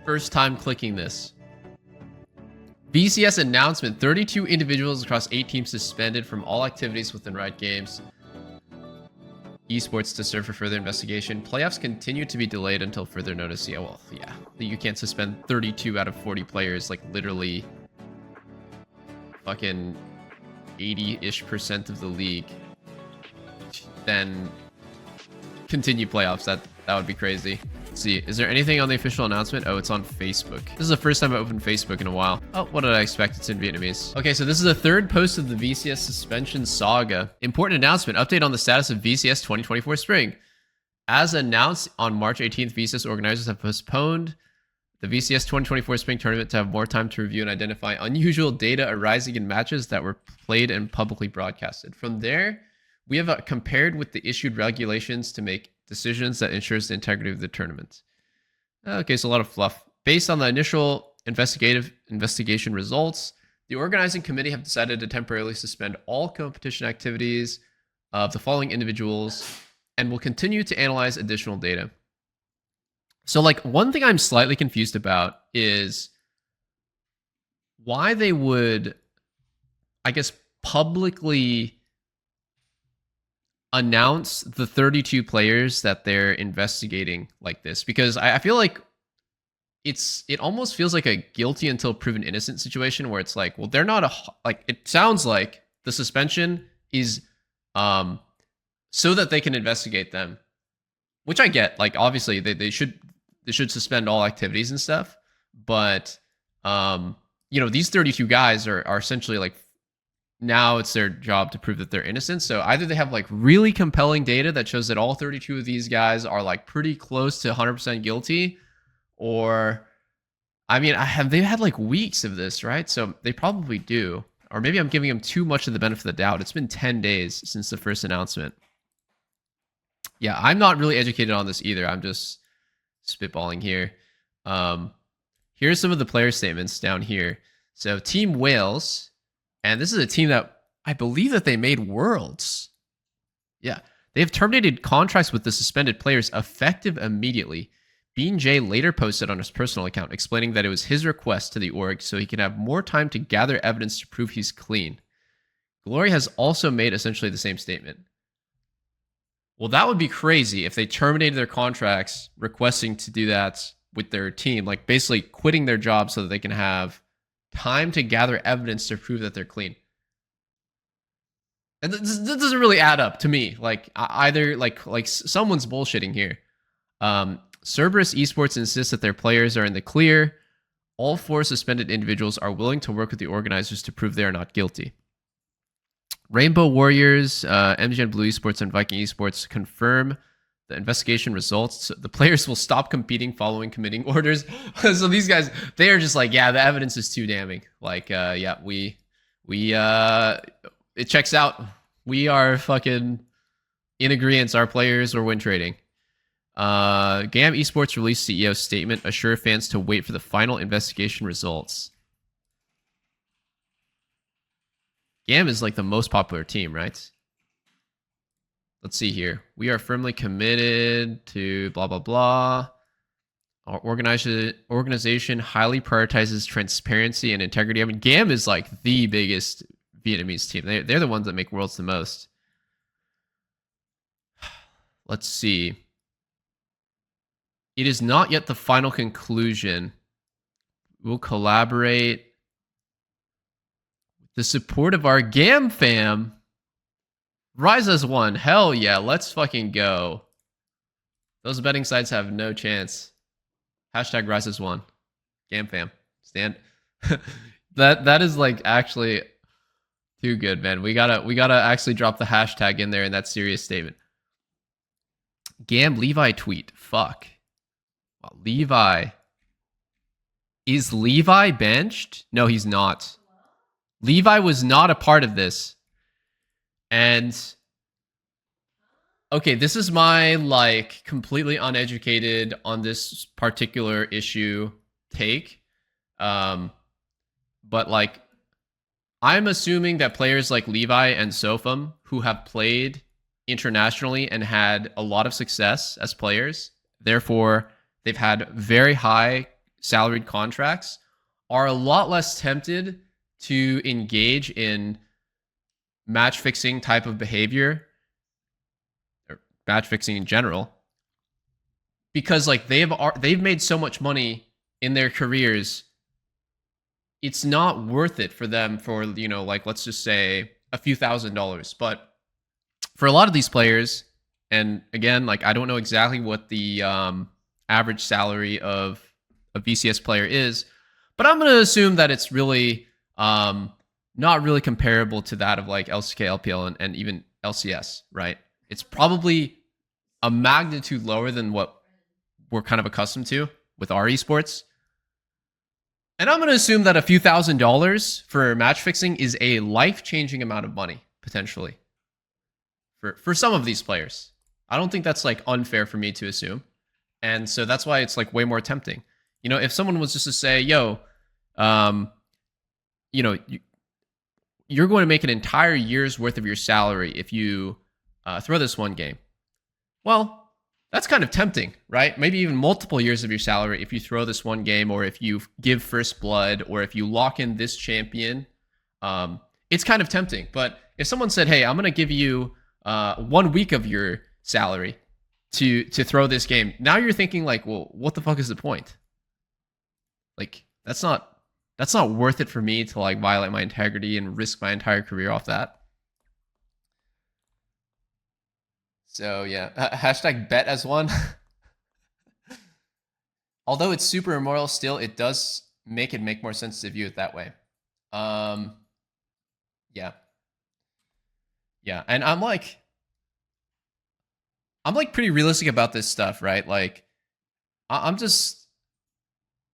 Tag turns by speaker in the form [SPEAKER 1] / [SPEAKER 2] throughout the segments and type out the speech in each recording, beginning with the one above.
[SPEAKER 1] First time clicking this. VCS announcement. 32 individuals across 8 teams suspended from all activities within Riot Games. Esports to serve for further investigation. Playoffs continue to be delayed until further notice. Yeah, well, yeah. You can't suspend 32 out of 40 players, like literally fucking 80-ish% of the league. Then continue playoffs. That would be crazy. Let's see, is there anything on the official announcement? Oh, it's on Facebook. This is the first time I opened Facebook in a while. Oh, what did I expect? It's in Vietnamese. Okay, so this is the third post of the VCS suspension saga. Important announcement. Update on the status of VCS 2024 Spring. As announced on March 18th, VCS organizers have postponed the VCS 2024 Spring Tournament to have more time to review and identify unusual data arising in matches that were played and publicly broadcasted. From there, we have compared with the issued regulations to make decisions that ensures the integrity of the tournament. Okay, so a lot of fluff. Based on the initial investigation results, the organizing committee have decided to temporarily suspend all competition activities of the following individuals and will continue to analyze additional data. So, like, one thing I'm slightly confused about is why they would, I guess, publicly announce the 32 players that they're investigating like this, because I feel like it almost feels like a guilty until proven innocent situation where it's like, well, they're not it sounds like the suspension is so that they can investigate them, which I get. Like, obviously they should suspend all activities and stuff, but these 32 guys are essentially like, now it's their job to prove that they're innocent. So either they have like really compelling data that shows that all 32 of these guys are like pretty close to 100% guilty, or I mean, they've had like weeks of this, right? So they probably do. Or maybe I'm giving them too much of the benefit of the doubt. It's been 10 days since the first announcement. Yeah, I'm not really educated on this either. I'm just spitballing here. Here's some of the player statements down here. So Team Wales. And this is a team that I believe that they made Worlds. Yeah. They have terminated contracts with the suspended players effective immediately. Bean J later posted on his personal account explaining that it was his request to the org so he can have more time to gather evidence to prove he's clean. Glory has also made essentially the same statement. Well, that would be crazy if they terminated their contracts requesting to do that with their team, like basically quitting their job so that they can have time to gather evidence to prove that they're clean. And this doesn't really add up to me. Like, either like someone's bullshitting here. Cerberus Esports insists that their players are in the clear. All 4 suspended individuals are willing to work with the organizers to prove they are not guilty. Rainbow Warriors, MGN Blue Esports, and Viking Esports confirm the investigation results. So the players will stop competing following committing orders. So these guys, they are just like, yeah, the evidence is too damning. Like, yeah, it checks out. We are fucking in agreement. Our players are win trading. GAM Esports released CEO statement, assure fans to wait for the final investigation results. GAM is like the most popular team, right? Let's see here. We are firmly committed to blah, blah, blah. Our organization highly prioritizes transparency and integrity. I mean, GAM is like the biggest Vietnamese team. They're the ones that make Worlds the most. Let's see. It is not yet the final conclusion. We'll collaborate with the support of our GAM fam. Rise as one. Hell yeah, let's fucking go. Those betting sites have no chance. Hashtag Rise as one. GAM fam. Stand. that is like actually too good, man. We gotta actually drop the hashtag in there in that serious statement. GAM Levi tweet. Fuck. Wow, Levi. Is Levi benched? No, he's not. Levi was not a part of this. And okay, this is my like completely uneducated on this particular issue take. But like, I'm assuming that players like Levi and Sofum, who have played internationally and had a lot of success as players, therefore they've had very high salaried contracts are a lot less tempted to engage in match fixing type of behavior, or match fixing in general, because like they've made so much money in their careers. It's not worth it for them for, you know, like let's just say a few $1,000s. But for a lot of these players, and again, like I don't know exactly what the average salary of a VCS player is, but I'm going to assume that it's really not really comparable to that of like LCK, LPL, and even LCS, right? It's probably a magnitude lower than what we're kind of accustomed to with our esports. And I'm going to assume that a few $1,000s for match fixing is a life-changing amount of money, potentially, for some of these players. I don't think that's like unfair for me to assume. And so that's why it's like way more tempting. You know, if someone was just to say, yo, you know, you're going to make an entire year's worth of your salary if you throw this one game. Well, that's kind of tempting, right? Maybe even multiple years of your salary if you throw this one game, or if you give first blood, or if you lock in this champion. It's kind of tempting. But if someone said, hey, I'm going to give you 1 week of your salary to throw this game, now you're thinking like, well, what the fuck is the point? Like, that's not worth it for me to like violate my integrity and risk my entire career off that. So yeah, hashtag bet as one. Although it's super immoral still, it does make more sense to view it that way. Yeah. Yeah, and I'm like pretty realistic about this stuff, right? Like I'm just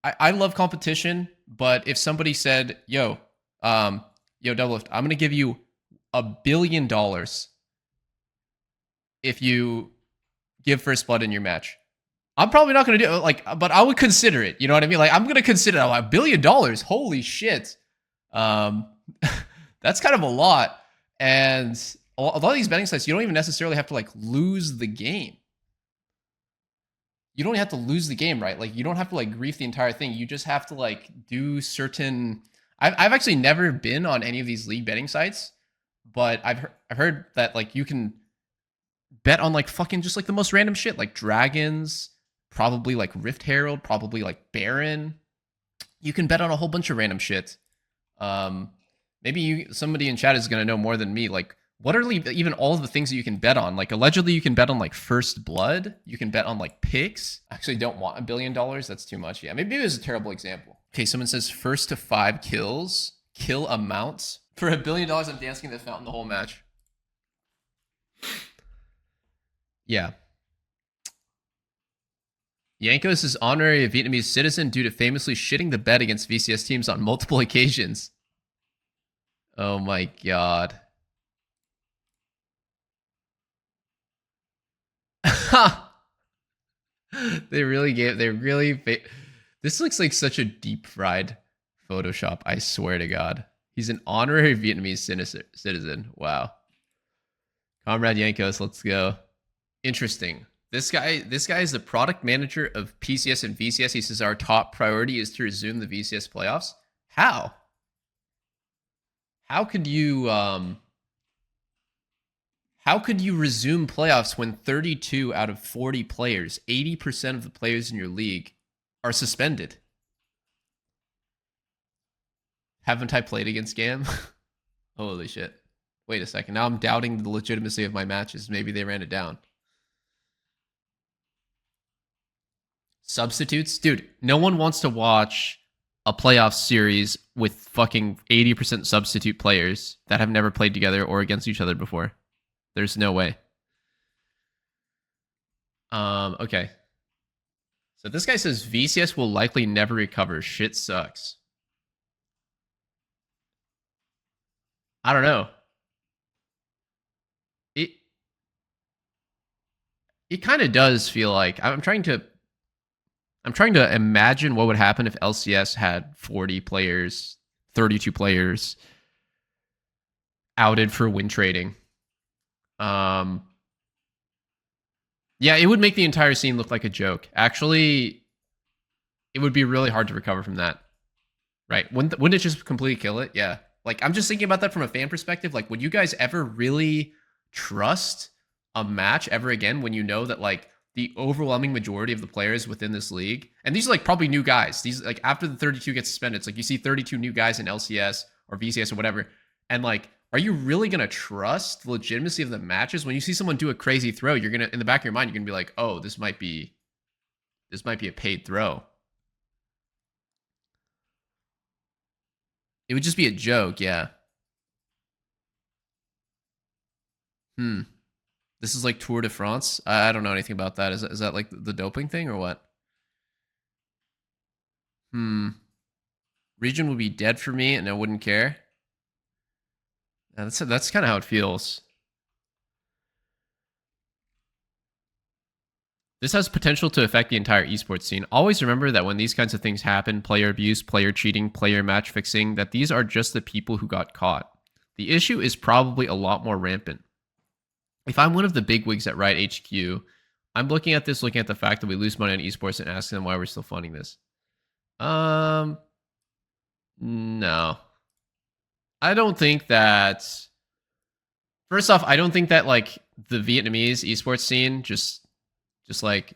[SPEAKER 1] I love competition, but if somebody said, yo, Doublelift, I'm gonna give you $1 billion if you give first blood in your match, I'm probably not going to do it, like, but I would consider it. You know what I mean? Like, I'm going to consider $1 billion. Holy shit. That's kind of a lot. And a lot of these betting sites, you don't even necessarily have to like lose the game. You don't have to lose the game, right? Like, you don't have to like grief the entire thing. You just have to like do certain. I've actually never been on any of these league betting sites, but I've heard that like you can bet on like fucking just like the most random shit, like dragons, probably like Rift Herald, probably like Baron. You can bet on a whole bunch of random shit. Maybe somebody in chat is gonna know more than me. Like, what are even all of the things that you can bet on? Like, allegedly, you can bet on like first blood. You can bet on like picks. I actually don't want $1 billion. That's too much. Yeah, maybe it was a terrible example. Okay, someone says first to 5 kills, kill amounts. For $1 billion, I'm dancing in the fountain the whole match. Yeah. Yankos is honorary a Vietnamese citizen due to famously shitting the bed against VCS teams on multiple occasions. Oh my god. They really. This looks like such a deep fried Photoshop. I swear to God. He's an honorary Vietnamese citizen. Wow. Comrade Yankos, let's go. Interesting. This guy is the product manager of PCS and VCS. He says our top priority is to resume the VCS playoffs. How? How could you resume playoffs when 32 out of 40 players, 80% of the players in your league, are suspended? Haven't I played against GAM? Holy shit. Wait a second. Now I'm doubting the legitimacy of my matches. Maybe they ran it down. Substitutes? Dude, no one wants to watch a playoff series with fucking 80% substitute players that have never played together or against each other before. There's no way. Okay. So this guy says VCS will likely never recover. Shit sucks. I don't know. It kind of does feel like I'm trying to imagine what would happen if LCS had 40 players, 32 players outed for win trading. Yeah, it would make the entire scene look like a joke. Actually, it would be really hard to recover from that, right? Wouldn't it just completely kill it? Yeah. Like, I'm just thinking about that from a fan perspective. Like, would you guys ever really trust a match ever again when you know that, like, the overwhelming majority of the players within this league, and these are like probably new guys. These, like, after the 32 gets suspended, it's like you see 32 new guys in LCS or VCS or whatever, and like, are you really gonna trust the legitimacy of the matches when you see someone do a crazy throw? You're gonna, in the back of your mind, you're gonna be like, oh, this might be a paid throw. It would just be a joke, yeah. This is like Tour de France. I don't know anything about that. Is that like the doping thing or what? Region would be dead for me, and I wouldn't care. Yeah, that's kind of how it feels. This has potential to affect the entire esports scene. Always remember that when these kinds of things happen, player abuse, player cheating, player match fixing, that these are just the people who got caught. The issue is probably a lot more rampant. If I'm one of the big wigs at Riot HQ, I'm looking at this, looking at the fact that we lose money on esports and asking them why we're still funding this. No. I don't think that. First off, I don't think that, like, the Vietnamese esports scene, just like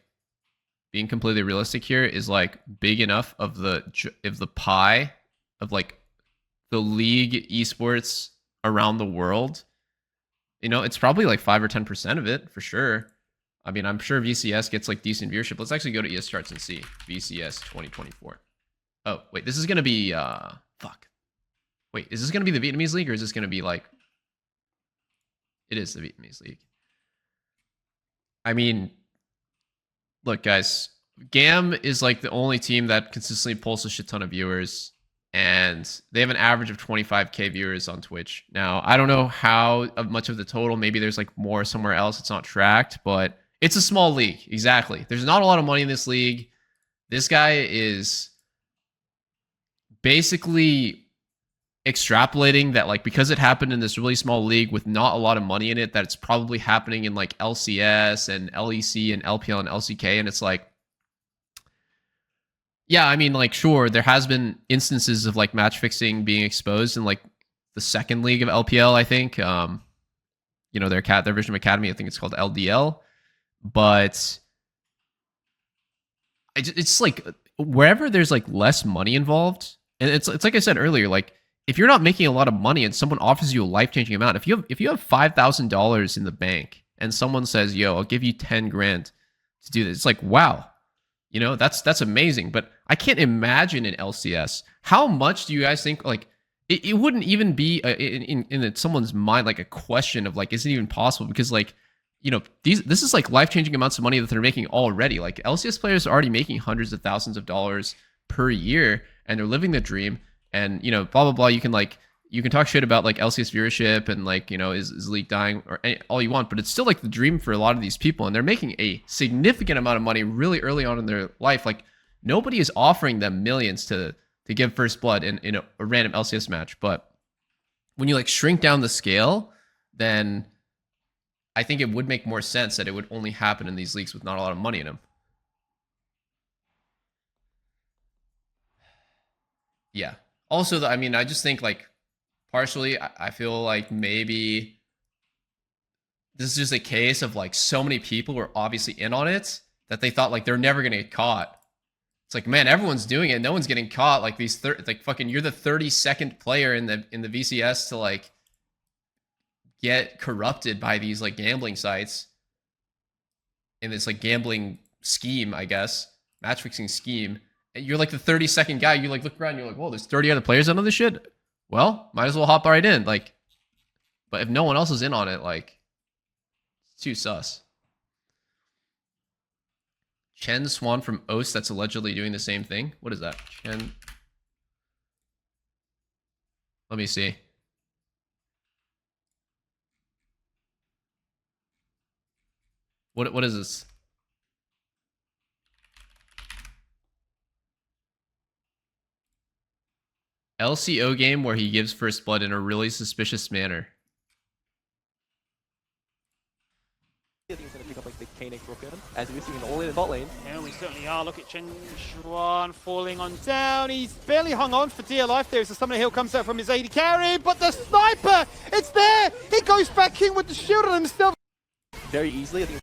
[SPEAKER 1] being completely realistic here, is like big enough of the pie of like the league esports around the world. You know, it's probably like 5 or 10% of it for sure. I mean, I'm sure VCS gets like decent viewership. Let's actually go to ES charts and see VCS 2024. Oh, wait, this is going to be fuck. Wait, is this going to be the Vietnamese league, or is this going to be like, it is the Vietnamese league. I mean, look, guys, GAM is like the only team that consistently pulls a shit ton of viewers, and they have an average of 25K viewers on Twitch. Now, I don't know how much of the total, maybe there's like more somewhere else, it's not tracked, but it's a small league. Exactly. There's not a lot of money in this league. This guy is basically extrapolating that, like, because it happened in this really small league with not a lot of money in it, that it's probably happening in like LCS and LEC and LPL and LCK. And it's like, yeah, I mean, like, sure, there has been instances of like match fixing being exposed in like the second league of LPL, I think. You know, their version of Academy, I think it's called LDL. But it's like, wherever there's like less money involved, and it's like I said earlier, like, if you're not making a lot of money and someone offers you a life-changing amount, if you have $5,000 in the bank and someone says, "Yo, I'll give you 10 grand to do this," it's like, wow, you know, that's amazing. But I can't imagine in LCS, how much do you guys think, like, it wouldn't even be in someone's mind like a question of like, is it even possible? Because, like, you know, this is like life-changing amounts of money that they're making already. Like, LCS players are already making hundreds of thousands of dollars per year, and they're living the dream. And, you know, blah blah blah. You can talk shit about like LCS viewership and, like, you know, is league dying or all you want, but it's still like the dream for a lot of these people, and they're making a significant amount of money really early on in their life. Like, nobody is offering them millions to give first blood in a random LCS match. But when you like shrink down the scale, then I think it would make more sense that it would only happen in these leagues with not a lot of money in them. Yeah. Also, I mean, I just think, like, partially, I feel like maybe this is just a case of like so many people were obviously in on it that they thought like they're never gonna get caught. It's like, man, everyone's doing it, no one's getting caught. Like, these like, fucking, you're the 32nd player in the VCS to like get corrupted by these like gambling sites in this like gambling scheme, I guess, match fixing scheme. And you're like the 32nd guy. You like look around, and you're like, whoa, there's 30 other players on this shit. Well, might as well hop right in. Like, but if no one else is in on it, like, it's too sus. Chen Swan from OS, that's allegedly doing the same thing. What is that? Chen. Let me see. What is this? LCO game where he gives first blood in a really suspicious manner.
[SPEAKER 2] I think he's gonna pick up like the containing Brooklyn, as we're seeing all in the bot lane.
[SPEAKER 3] Yeah, we certainly are. Look at Chen Xuan falling on down. He's barely hung on for dear life there as the Summoner Hill comes out from his AD carry, but the sniper, it's there! He goes back in with the shield on himself.
[SPEAKER 2] Very easily, I think.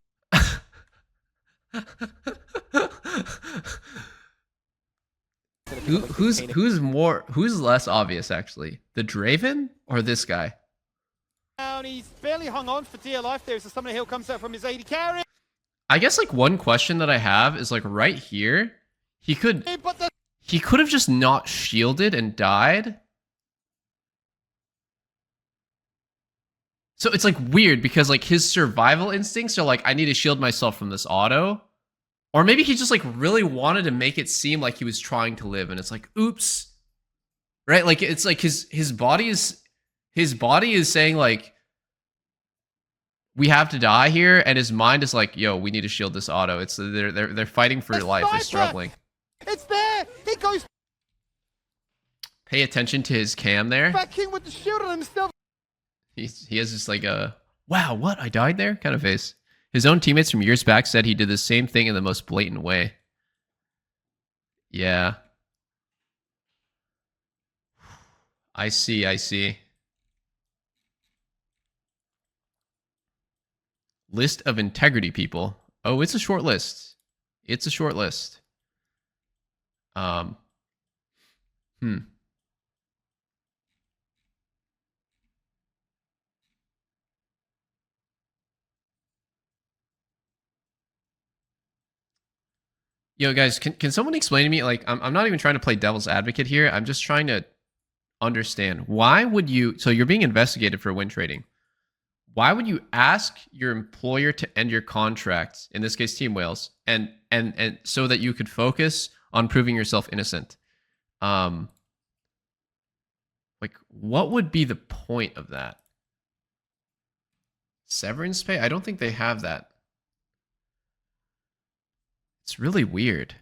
[SPEAKER 1] Who's less obvious actually? The Draven or this guy?
[SPEAKER 3] He's barely hung on for dear life there as the Summoner Hill comes out from his AD carry.
[SPEAKER 1] I guess like one question that I have is like right here, he could have just not shielded and died. So it's like weird because like his survival instincts are like, I need to shield myself from this auto. Or maybe he just like really wanted to make it seem like he was trying to live and it's like, oops. Right? Like it's like his body is saying like, we have to die here, and his mind is like, yo, we need to shield this auto. It's they're fighting for life, they're struggling.
[SPEAKER 3] It's there! He goes
[SPEAKER 1] Pay attention to his cam there.
[SPEAKER 3] back in with the shield on himself.
[SPEAKER 1] He has this like a wow, what? I died there kind of face. His own teammates from years back said he did the same thing in the most blatant way. Yeah. I see. List of integrity people. Oh, it's a short list. It's a short list. Yo, guys, can someone explain to me, like, I'm not even trying to play devil's advocate here. I'm just trying to understand. Why would you, so you're being investigated for win trading. Why would you ask your employer to end your contract, in this case Team Wales, and so that you could focus on proving yourself innocent? Like, what would be the point of that? Severance pay? I don't think they have that. It's really weird.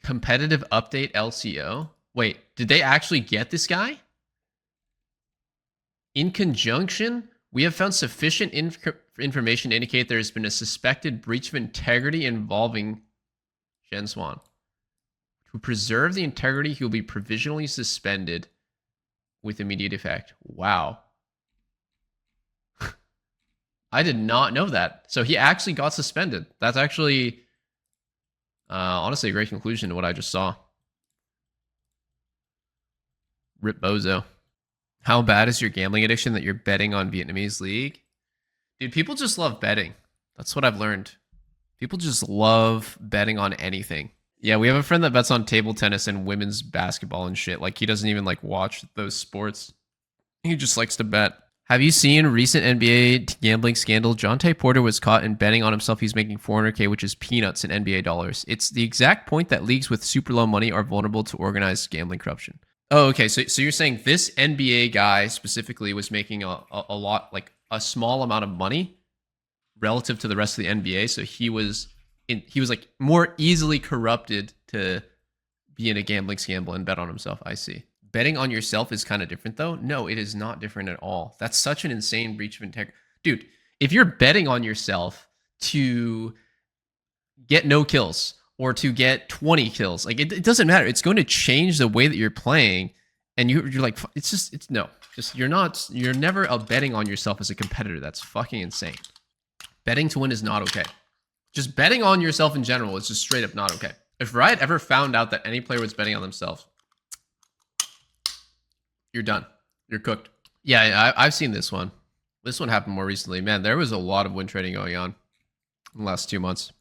[SPEAKER 1] Competitive update LCO? Wait, did they actually get this guy? In conjunction, we have found sufficient information to indicate there has been a suspected breach of integrity involving Chen Xuan. To preserve the integrity, he will be provisionally suspended with immediate effect. Wow. I did not know that. So he actually got suspended. That's actually, honestly, a great conclusion to what I just saw. Rip Bozo. How bad is your gambling addiction that you're betting on Vietnamese League? Dude, people just love betting. That's what I've learned. People just love betting on anything. Yeah, we have a friend that bets on table tennis and women's basketball and shit. Like, he doesn't even, like, watch those sports. He just likes to bet. Have you seen recent NBA gambling scandal? Jonte Porter was caught in betting on himself. He's making $400K, which is peanuts in NBA dollars. It's the exact point that leagues with super low money are vulnerable to organized gambling corruption. Oh, okay. So you're saying this NBA guy specifically was making a lot, like a small amount of money relative to the rest of the NBA. So he was like more easily corrupted to be in a gambling scandal and bet on himself. I see. Betting on yourself is kind of different though. No, it is not different at all. That's such an insane breach of integrity. Dude, if you're betting on yourself to get no kills or to get 20 kills, like it doesn't matter. It's going to change the way that you're playing. And you're like, you're never betting on yourself as a competitor. That's fucking insane. Betting to win is not okay. Just betting on yourself in general is just straight up not okay. If Riot ever found out that any player was betting on themselves, you're done. You're cooked. Yeah, I've seen this one. This one happened more recently. Man, there was a lot of win trading going on in the last 2 months.